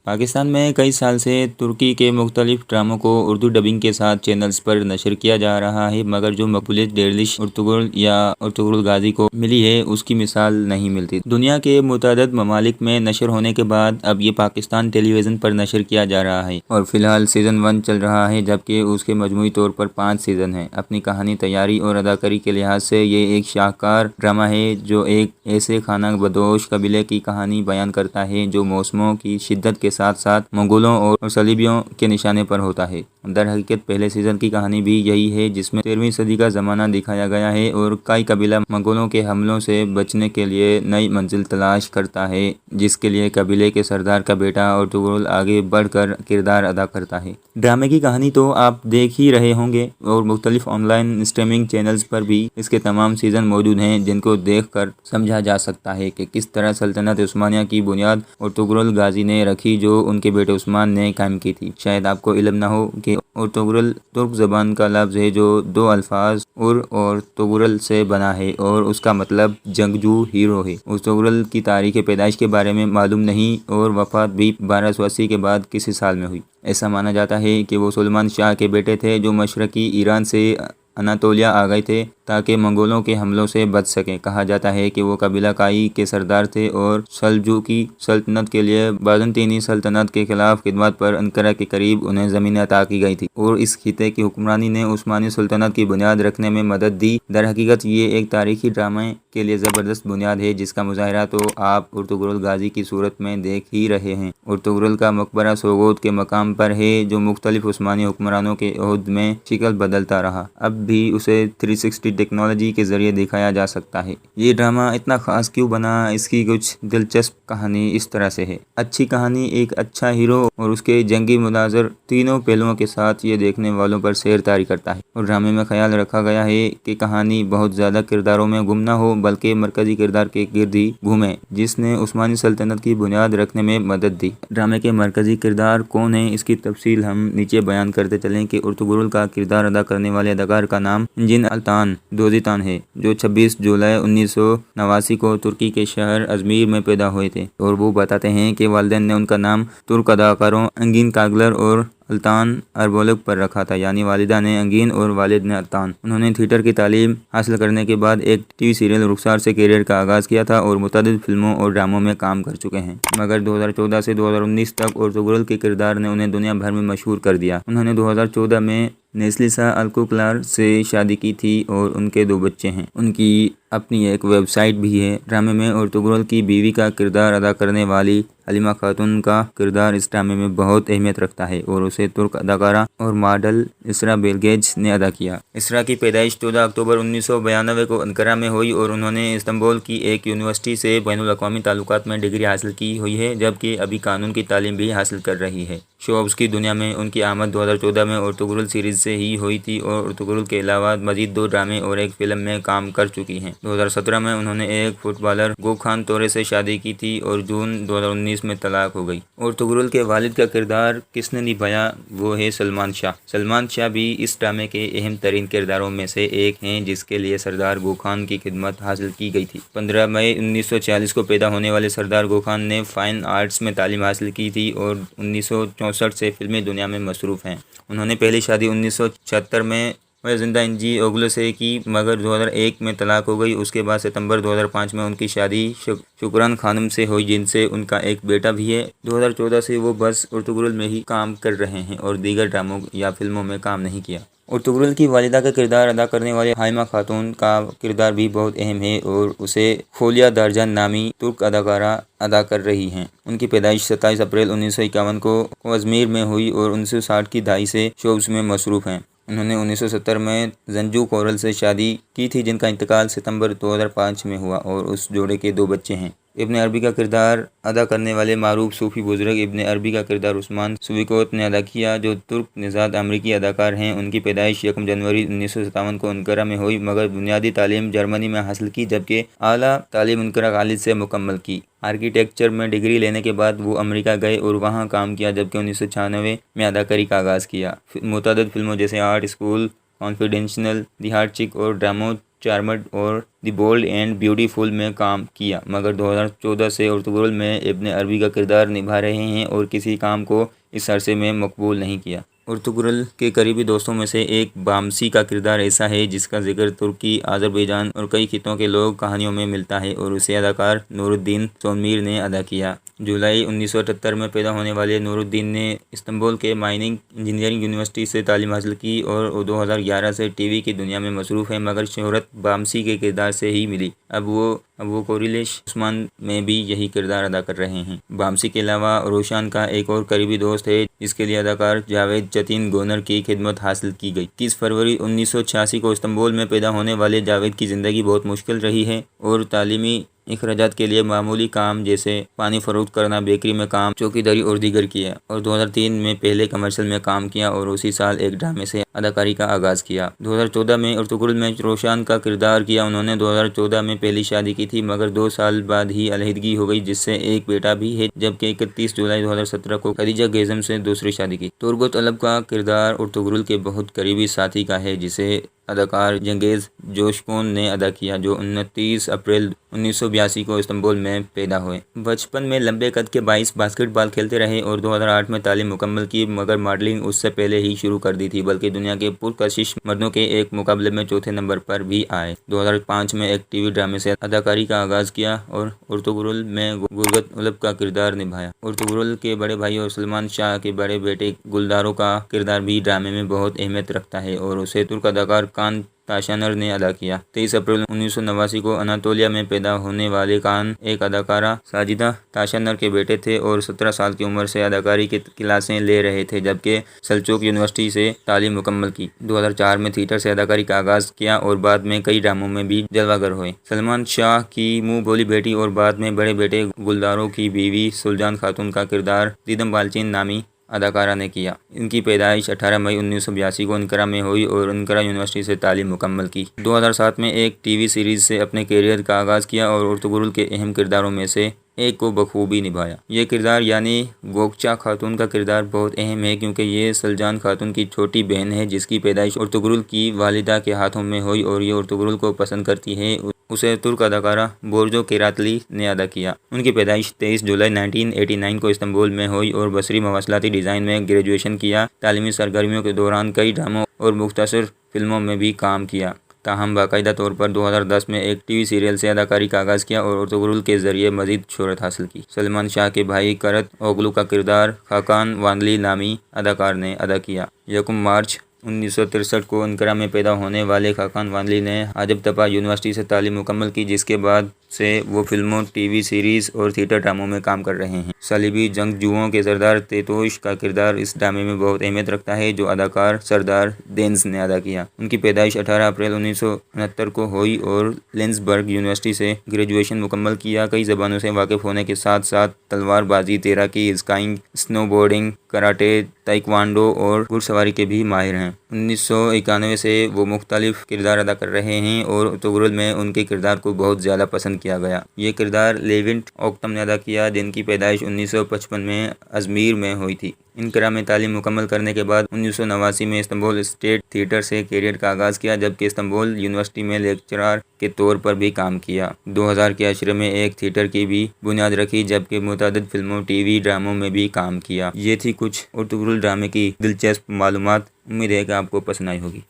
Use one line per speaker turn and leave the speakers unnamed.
پاکستان میں کئی سال سے ترکی کے مختلف ڈراموں کو اردو ڈبنگ کے ساتھ چینلز پر نشر کیا جا رہا ہے، مگر جو مقبولیت ڈیرلش ارطغرل یا ارطغرل غازی کو ملی ہے اس کی مثال نہیں ملتی۔ دنیا کے متعدد ممالک میں نشر ہونے کے بعد اب یہ پاکستان ٹیلی ویژن پر نشر کیا جا رہا ہے اور فی الحال سیزن 1 چل رہا ہے، جبکہ اس کے مجموعی طور پر 5 سیزن ہیں۔ اپنی کہانی تیاری اور اداکاری کے لحاظ سے یہ ایک شاہکار ڈرامہ ہے جو ایک ایسے خانہ بدوش قبیلے کی کہانی بیان کرتا ہے جو موسموں کی شدت کے ساتھ ساتھ منگولوں اور صلیبیوں کے نشانے پر ہوتا ہے۔ در حقیقت پہلے سیزن کی کہانی بھی یہی ہے، جس میں 13ویں صدی کا زمانہ دکھایا گیا ہے اور کائی قبیلہ منگولوں کے حملوں سے بچنے کے لیے نئی منزل تلاش کرتا ہے، جس کے لیے قبیلے کے سردار کا بیٹا ارطغرل آگے بڑھ کر کردار ادا کرتا ہے۔ ڈرامے کی کہانی تو آپ دیکھ ہی رہے ہوں گے اور مختلف آن لائن اسٹریمنگ چینلز پر بھی اس کے تمام سیزن موجود ہیں، جن کو دیکھ کر سمجھا جا سکتا ہے کہ کس طرح سلطنت عثمانیہ کی بنیاد ارطغرل غازی نے رکھی، جو ان کے بیٹے عثمان نے قائم کی تھی۔ شاید آپ کو علم نہ ہو کہ ارطغرل ترک زبان کا لفظ ہے جو دو الفاظ ار اور طغرل سے بنا ہے اور اس کا مطلب جنگجو ہیرو ہے۔ ارطغرل کی تاریخ پیدائش کے بارے میں معلوم نہیں اور وفات بھی 1280 کے بعد کسی سال میں ہوئی۔ ایسا مانا جاتا ہے کہ وہ سلمان شاہ کے بیٹے تھے جو مشرقی ایران سے اناطولیہ آ گئے تھے تاکہ منگولوں کے حملوں سے بچ سکیں۔ کہا جاتا ہے کہ وہ قبیلہ کائی کے سردار تھے اور سلجوقی سلطنت کے لیے بازنطینی سلطنت کے خلاف خدمات پر انقرہ کے قریب انہیں زمینیں عطا کی گئی تھی اور اس خطے کی حکمرانی نے عثمانی سلطنت کی بنیاد رکھنے میں مدد دی۔ در حقیقت یہ ایک تاریخی ڈرامے کے لیے زبردست بنیاد ہے، جس کا مظاہرہ تو آپ ارطغرل غازی کی صورت میں دیکھ ہی رہے ہیں۔ ارطغرل کا مقبرہ سوگوت کے مقام پر ہے، جو مختلف عثمانی حکمرانوں کے عہد میں شکل بدلتا رہا۔ اب بھی اسے 360 ٹیکنالوجی کے ذریعے دکھایا جا سکتا ہے۔ یہ ڈرامہ اتنا خاص کیوں بنا؟ اس کی کچھ دلچسپ کہانی اس طرح سے ہے۔ اچھی کہانی، ایک اچھا ہیرو اور اس کے جنگی مناظر، تینوں پہلوؤں کے ساتھ یہ دیکھنے والوں پر سیر طاری کرتا ہے۔ اور ڈرامے میں خیال رکھا گیا ہے کہ کہانی بہت زیادہ کرداروں میں گم نہ ہو، بلکہ مرکزی کردار کے گرد ہی گھومے جس نے عثمانی سلطنت کی بنیاد رکھنے میں مدد دی۔ ڈرامے کے مرکزی کردار کون ہیں، اس کی تفصیل ہم نیچے بیان کرتے چلیں کہ ارطغرل کا کردار ادا کرنے والے اداکار کا نام انجین التان دوزیتان ہے، جو 26 جولائی 1989 کو ترکی کے شہر ازمیر میں پیدا ہوئے تھے، اور وہ بتاتے ہیں کہ والدین نے ان کا نام ترک اداکاروں انگین کاگلر اور التان اربولگ پر رکھا تھا، یعنی والدہ نے انگین اور والد نے التان۔ انہوں نے تھیٹر کی تعلیم حاصل کرنے کے بعد ایک ٹی وی سیریل رخسار سے کیریئر کا آغاز کیا تھا اور متعدد فلموں اور ڈراموں میں کام کر چکے ہیں، مگر 2014 سے 2019 تک ارطغرل کے کردار نے انہیں دنیا بھر میں مشہور کر دیا۔ انہوں نے 2014 میں نیسلیسا الکوکلار سے شادی کی تھی اور ان کے 2 بچے ہیں۔ ان کی اپنی ایک ویب سائٹ بھی ہے۔ ڈرامے میں ارطغرل کی بیوی کا کردار ادا کرنے والی حلیمہ خاتون کا کردار اس ڈرامے میں بہت اہمیت رکھتا ہے اور اسے ترک اداکارہ اور ماڈل اسرا بیلگیج نے ادا کیا۔ اسرا کی پیدائش 14 اکتوبر 1992 کو انقرہ میں ہوئی اور انہوں نے استنبول کی ایک یونیورسٹی سے بین الاقوامی تعلقات میں ڈگری حاصل کی ہوئی ہے، جبکہ ابھی قانون کی تعلیم بھی حاصل کر رہی ہے۔ شوبز کی دنیا میں ان کی آمد 2014 میں ارطغرل سیریز سے ہی ہوئی تھی اور ارطغرل کے علاوہ مزید 2 ڈرامے اور ایک فلم میں کام کر چکی ہیں۔ 2017 میں انہوں نے ایک فٹ بالر گوکھان تورے سے شادی کی تھی اور جون 2019 میں طلاق ہو گئی۔ ارطغرل کے والد کا کردار کس نے نبھایا؟ وہ ہے سلمان شاہ۔ سلمان شاہ بھی اس ڈرامے کے اہم ترین کرداروں میں سے ایک ہیں، جس کے لیے سردار گوکھان کی خدمت حاصل کی گئی تھی۔ 15 مئی 1946 کو پیدا ہونے والے سردار گوکھان نے فائن آرٹس میں تعلیم حاصل کی تھی اور 1964 سے فلمی دنیا میں مصروف ہیں۔ انہوں نے پہلی شادی 1976 میں زندہ انجی اوگلو سے کی، مگر 2001 میں طلاق ہو گئی۔ اس کے بعد ستمبر 2005 میں ان کی شادی شکران خانم سے ہوئی، جن سے ان کا ایک بیٹا بھی ہے۔ 2014 سے وہ بس ارطغرل میں ہی کام کر رہے ہیں اور دیگر ڈراموں یا فلموں میں کام نہیں کیا۔ ارطغرل کی والدہ کا کردار ادا کرنے والی حلیمہ خاتون کا کردار بھی بہت اہم ہے اور اسے فولیا دارجان نامی ترک اداکارہ ادا کر رہی ہیں۔ ان کی پیدائش 27 اپریل 1951 کو ازمیر میں ہوئی اور 1960 کی دہائی سے شوبز میں مصروف ہیں۔ انہوں نے 1970 میں زنجو کورل سے شادی کی تھی، جن کا انتقال ستمبر 2005 میں ہوا اور اس جوڑے کے 2 بچے ہیں۔ ابن عربی کا کردار ادا کرنے والے معروف صوفی بزرگ ابن عربی کا کردار عثمان سویکوت نے ادا کیا، جو ترک نژاد امریکی اداکار ہیں۔ ان کی پیدائش 1 جنوری 1957 کو انقرہ میں ہوئی، مگر بنیادی تعلیم جرمنی میں حاصل کی، جبکہ اعلیٰ تعلیم انقرہ کالج سے مکمل کی۔ آرکیٹیکچر میں ڈگری لینے کے بعد وہ امریکہ گئے اور وہاں کام کیا، جبکہ 1996 میں اداکاری کا آغاز کیا۔ متعدد فلموں جیسے آرٹ اسکول، کانفیڈینشیل، دی ہاٹ چک اور ڈراموں چارمڈ اور دی بولڈ اینڈ بیوٹیفل میں کام کیا، مگر 2014 سے ارطغرل میں ابن عربی کا کردار نبھا رہے ہیں اور کسی کام کو اس عرصے میں مقبول نہیں کیا۔ ارطغرل کے قریبی دوستوں میں سے ایک بامسی کا کردار ایسا ہے جس کا ذکر ترکی، آذربائیجان اور کئی خطوں کے لوگ کہانیوں میں ملتا ہے اور اسے اداکار نور الدین سونمیر نے ادا کیا۔ جولائی 1978 میں پیدا ہونے والے نور الدین نے استنبول کے مائننگ انجینئرنگ یونیورسٹی سے تعلیم حاصل کی اور 2011 سے ٹی وی کی دنیا میں مصروف ہیں، مگر شہرت بامسی کے کردار سے ہی ملی۔ اب وہ کوریلش عثمان میں بھی یہی کردار ادا کر رہے ہیں۔ بامسی کے علاوہ روشان کا ایک اور قریبی دوست ہے جس کے لیے اداکار جاوید چتین گونر کی خدمت حاصل کی گئی۔ 21 فروری 1986 کو استنبول میں پیدا ہونے والے جاوید کی زندگی بہت مشکل رہی ہے اور تعلیمی اخراجات کے لیے معمولی کام جیسے پانی فروخت کرنا، بیکری میں کام، چوکیداری اور دیگر کیا اور 2003 میں پہلے کمرشل میں کام کیا اور اسی سال ایک ڈرامے سے اداکاری کا آغاز کیا۔ 2014 میں ارطغرل میں روشان کا کردار کیا۔ انہوں نے 2014 میں پہلی شادی کی تھی مگر 2 سال بعد ہی علیحدگی ہو گئی جس سے ایک بیٹا بھی ہے، جبکہ 31 جولائی 2017 کو خدیجہ گیزم سے دوسری شادی کی۔ تورگت الب کا کردار ارطغرل کے بہت قریبی ساتھی کا ہے جسے اداکار جنگیز جوشپون نے ادا کیا، جو 29 اپریل 1982 کو استنبول میں پیدا ہوئے۔ بچپن میں لمبے قد کے باعث باسکٹ بال کھیلتے رہے اور 2008 میں تعلیم مکمل کی، مگر ماڈلنگ اس سے پہلے ہی شروع کر دی تھی، بلکہ دنیا کے پرکشش مردوں کے ایک مقابلے میں چوتھے نمبر پر بھی آئے۔ 2005 میں ایک ٹی وی ڈرامے سے اداکاری کا آغاز کیا اور ارطغرل میں تورگت الب کا کردار نبھایا۔ ارطغرل کے بڑے بھائی اور سلمان شاہ کے بڑے بیٹے گلدارو کا کردار بھی ڈرامے میں بہت اہمیت رکھتا ہے اور اسے ترک اداکار کان تاشانر نے ادا کیا۔ 23 اپریل 1989 کو اناطولیہ میں پیدا ہونے والے کان ایک اداکارہ ساجدہ تاشانر کے بیٹے تھے اور 17 سال کی عمر سے اداکاری کی کلاسیں لے رہے تھے، جبکہ سلچوک یونیورسٹی سے تعلیم مکمل کی۔ 2004 میں تھیٹر سے اداکاری کا آغاز کیا اور بعد میں کئی ڈراموں میں بھی جلوہ گر ہوئے۔ سلمان شاہ کی منہ بولی بیٹی اور بعد میں بڑے بیٹے گلدارو کی بیوی سلجان خاتون کا کردار دیدم بالچین نامی اداکارہ نے کیا۔ ان کی پیدائش 18 مئی 1982 کو انقرہ میں ہوئی اور انقرہ یونیورسٹی سے تعلیم مکمل کی۔ 2007 میں ایک ٹی وی سیریز سے اپنے کیریئر کا آغاز کیا اور ارطغرل کے اہم کرداروں میں سے ایک کو بخوبی نبھایا۔ یہ کردار یعنی گوکچا خاتون کا کردار بہت اہم ہے کیونکہ یہ سلجان خاتون کی چھوٹی بہن ہے جس کی پیدائش ارطغرل کی والدہ کے ہاتھوں میں ہوئی اور یہ ارطغرل کو پسند کرتی ہے۔ اسے ترک اداکارہ بورجو کیراتلی نے ادا کیا۔ ان کی پیدائش 23 جولائی 1989 کو استنبول میں ہوئی اور بصری مواصلاتی ڈیزائن میں گریجویشن کیا۔ تعلیمی سرگرمیوں کے دوران کئی ڈراموں اور مختصر فلموں میں بھی کام کیا، تاہم باقاعدہ طور پر 2010 میں ایک ٹی وی سیریل سے اداکاری کا آغاز کیا اور ارطغرل کے ذریعے مزید شہرت حاصل کی۔ سلمان شاہ کے بھائی کرت اوغلو کا کردار خاقان وانلی نامی اداکار نے ادا کیا۔ 1 مارچ 1963 کو انقرہ میں پیدا ہونے والے خاقان وانلی نے حاجب طپہ یونیورسٹی سے تعلیم مکمل کی، جس کے بعد سے وہ فلموں، ٹی وی سیریز اور تھیٹر ڈراموں میں کام کر رہے ہیں۔ صلیبی جنگجوؤں کے سردار تیتوش کا کردار اس ڈرامے میں بہت اہمیت رکھتا ہے جو اداکار سردار دینز نے ادا کیا۔ ان کی پیدائش 18 اپریل 1969 کو ہوئی اور لینزبرگ یونیورسٹی سے گریجویشن مکمل کیا۔ کئی زبانوں سے واقف ہونے کے ساتھ ساتھ تلوار بازی، تیراکی، اسکائنگ، سنو بورڈنگ، کراٹے، تائیکوانڈو اور گھڑ سواری کے بھی ماہر ہیں۔ 1991 سے وہ مختلف کردار ادا کر رہے ہیں اور ارطغرل میں ان کے کردار کو بہت زیادہ پسند کیا گیا۔ یہ کردار لیونٹ اوکتم نے ادا کیا جن کی پیدائش 1955 میں ازمیر میں ہوئی تھی۔ انقرہ میں تعلیم مکمل کرنے کے بعد 1989 میں استنبول اسٹیٹ تھیٹر سے کیریئر کا آغاز کیا، جبکہ استنبول یونیورسٹی میں لیکچرار کے طور پر بھی کام کیا۔ 2000 کے عشرے میں ایک تھیٹر کی بھی بنیاد رکھی، جبکہ متعدد فلموں، ٹی وی ڈراموں میں بھی کام کیا۔ یہ تھی کچھ ارطغرل ڈرامے کی دلچسپ معلومات۔ امید ہے کہ آپ کو پسند آئی ہوگی۔